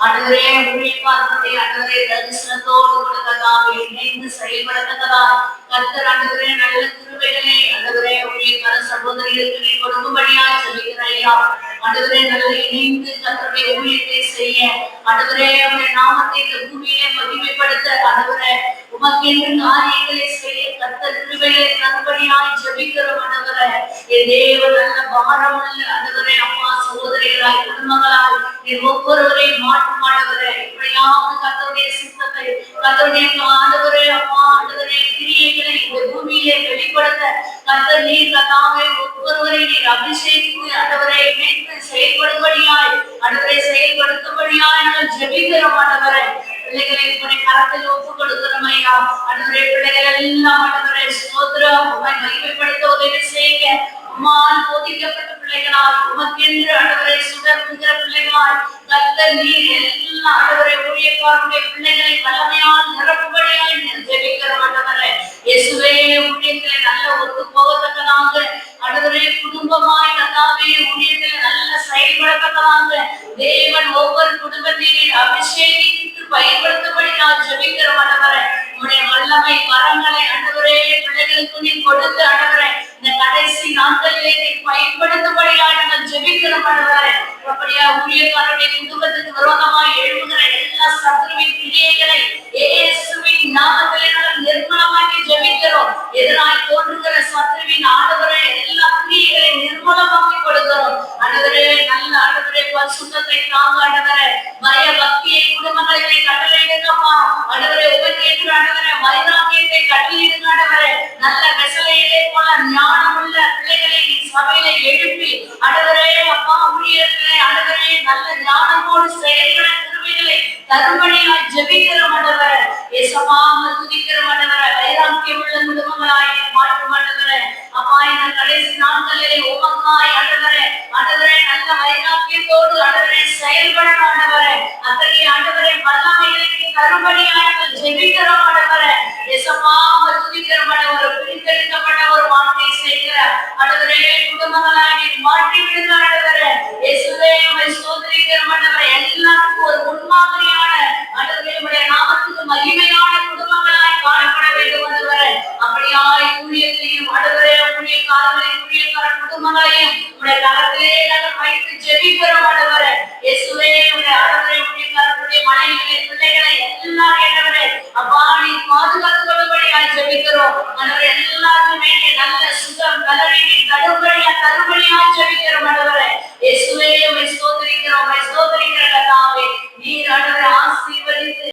ஆண்டவரே ஊழியக்காரனுடைய ஆண்டவரே தரிசனத்தோடு கூட கர்த்தாவே இணைந்து செயல்படத்தக்கதாய் கர்த்தர் ஆண்டவரே நல்ல கிருபைகளை ஆண்டவரே ஊழியக்கார சகோதரிகளுக்கு நீ கொடுக்கும்படியாய் ஜெபிக்கிறேன் ஐயா. ஆண்டவரே நல்ல இணைந்து கர்த்தருடைய ஊழியத்தை செய்ய ஆண்டவரே உம்முடைய நாமத்தை இந்த பூமியிலே மகிமைப்படுத்த ஆண்டவரே உமக்கென்று காரியங்களை செய்ய கர்த்தர் கிருபைகளை தரும்படியாய் ஜெபிக்கிறோம். ஆண்டவரே என் தேவ நல்ல பாரமுள்ள ஆண்டவரே அப்பா சகோதரிகளாய் குடும்பங்களால் நீர் ஒவ்வொருவரையும் மாற்றும் ஆண்டவரே. இப்படியாவது கர்த்தருடைய சித்தத்தை கர்த்தருடைய ஆண்டவரே அப்பா ஆண்டவரே கிரியைகளை இந்த பூமியிலே வெளிப்படுத்த கர்த்தர் நீர் கர்த்தாவே ஒவ்வொருவரை நீர் அபிஷேகித்து ஆண்டவரை இணைத்து செயல்படும்படியாய் ஆண்டவரை செயல்படுத்தும்படியாய் நாங்கள் ஜெபிக்கிறோம். ஆண்டவரே பிள்ளைகளை உடைய கரத்தில் ஒப்பு கொடுக்கிறோம் ஐயா. ஆண்டவரே பிள்ளைகள் எல்லாம் ஆண்டவரை ஸ்தோத்திரம் மகிமைப்படுத்த உதவி செய்யுங்க. உம்மால் போதிக்கப்பட்ட பிள்ளைகளால் உமக்கென்று ஆண்டவரை சுடர்கிற பிள்ளைகளால் கர்த்தர் நீர் எல்லா ஆண்டவரை ஊழியக்காரனுடைய பிள்ளைகளை வல்லமையால் நிரப்பும்படியாய் ஜெபிக்கிறோம். ஆண்டவரே இயேசுவே ஊழியத்திலே நல்ல ஒத்து போகத்தக்கதாக ஆண்டவரே குடும்பமாய் கர்த்தாவே ஊழியத்திலே நல்ல செயல்படத்தக்கதாக தேவன் ஒவ்வொரு குடும்பத்தையும் அபிஷேகித்து பயன்படுத்தும்படி நான் ஜெபிக்கிறோம். ஆண்டவரே உம்முடைய வல்லமை வரங்களை ஆண்டவரே பிள்ளைகளுக்கு நீ கொடுத்து ஆண்டவரே இந்த கடைசி நாட்களிலே நீ பயன்படுத்தும்படியாய் நாங்கள் ஜெபிக்கிறோம். ஆண்டவரே அப்படியா ஊழியக்காரருடைய குடும்பத்துக்கு விரோதமாய் எழுப்புகிற எல்லா சத்துருவின் கிரியைகளை இயேசுவின் நாமத்திலே நாங்கள் நிர்மூலமாக்கி ஜெபிக்கிறோம். எதிராய் தோன்றுகிற சத்துருவின் ஆண்டவரே எல்லா கிரியைகளை நிர்மூலமாக்கி கொடுக்கிறோம். ஆண்டவரே நல்ல ஆண்டவரே பரிசுத்தத்தை தாங்க ஆண்டவரே பய பக்தியை குடும்பங்களை கட்டளையிடுங்கப்பா. ஆண்டவரே உபதேச ஆண்டவரே வைராக்கியத்தை கட்டளையிடுங்க. ஆண்டவரே நல்ல வெசலையிலே போல ஞானமுள்ள பிள்ளைகளை சபையில எழுப்பி ஆண்டவரே அப்பா ஊழியர்களே ஆண்டவரே நல்ல ஞானமோடு செயல்பட கிருபைகளை தரும்படியாய் ஜெபிக்கிறோம். ஆண்டவரே இயேசுவா துதிக்கிறோம். ஆண்டவரே வைராக்கியம் உள்ள குடும்பங்களாய் மாற்றும். ஆண்டவரே அப்பா இந்த கடைசி நாட்களிலே உமக்காய் ஆண்டவரே ஆண்டவரே நல்ல வைராக்கியத்தோடு ஆண்டவரே செயல்பட ஆண்டவரே அத்தகைய ஆண்டவரே வல்லமைகளை தரும்படியாய் ஜெபிக்கிறோம். ஆண்டவரே இயேசுவா துதிக்கிறோம். ஆண்டவரே பிரித்தெடுக்கப்பட்ட ஒரு வார்த்தை செய்கிற ஆண்டவரே குடும்பங்களாய் மாற்றி விடுங்க. ஆண்டவரே இயேசுவே உம்மை ஸ்தோத்திரிக்கிறோம். ஆண்டவரே எல்லாருக்கும் ஒரு முன்மாதிரியான ஆண்டவரே உம்முடைய நாமத்துக்கு மகிமையான குடும்பங்களாய் காணப்பட வேண்டும். ஆண்டவரே அப்படியாய் ஊழியத்தையும் ஆண்டவரே ஊழியக்காரர்களையும் ஊழியக்கார குடும்பங்களையும் உம்முடைய கரத்திலே நாங்கள் வைத்து ஜெபிக்கிறோம். ஆண்டவரே இயேசுவே உம்முடைய ஆண்டவரே ஊழியக்காரர்களுடைய மனைவிகளை பிள்ளைகளை எல்லாரும் ஆண்டவரே அப்பா நீ பாதுகாத்து கொள்ளும்படியாய் ஜெபிக்கிறோம். ஆண்டவரே எல்லாருக்கும் வேண்டிய நல்ல சுகம் கலரை தரும்படியாய் ஜெபிக்கிறோம். ஆண்டவரே இயேசுவே உம்மை ஸ்தோத்திரிக்கிறோம்.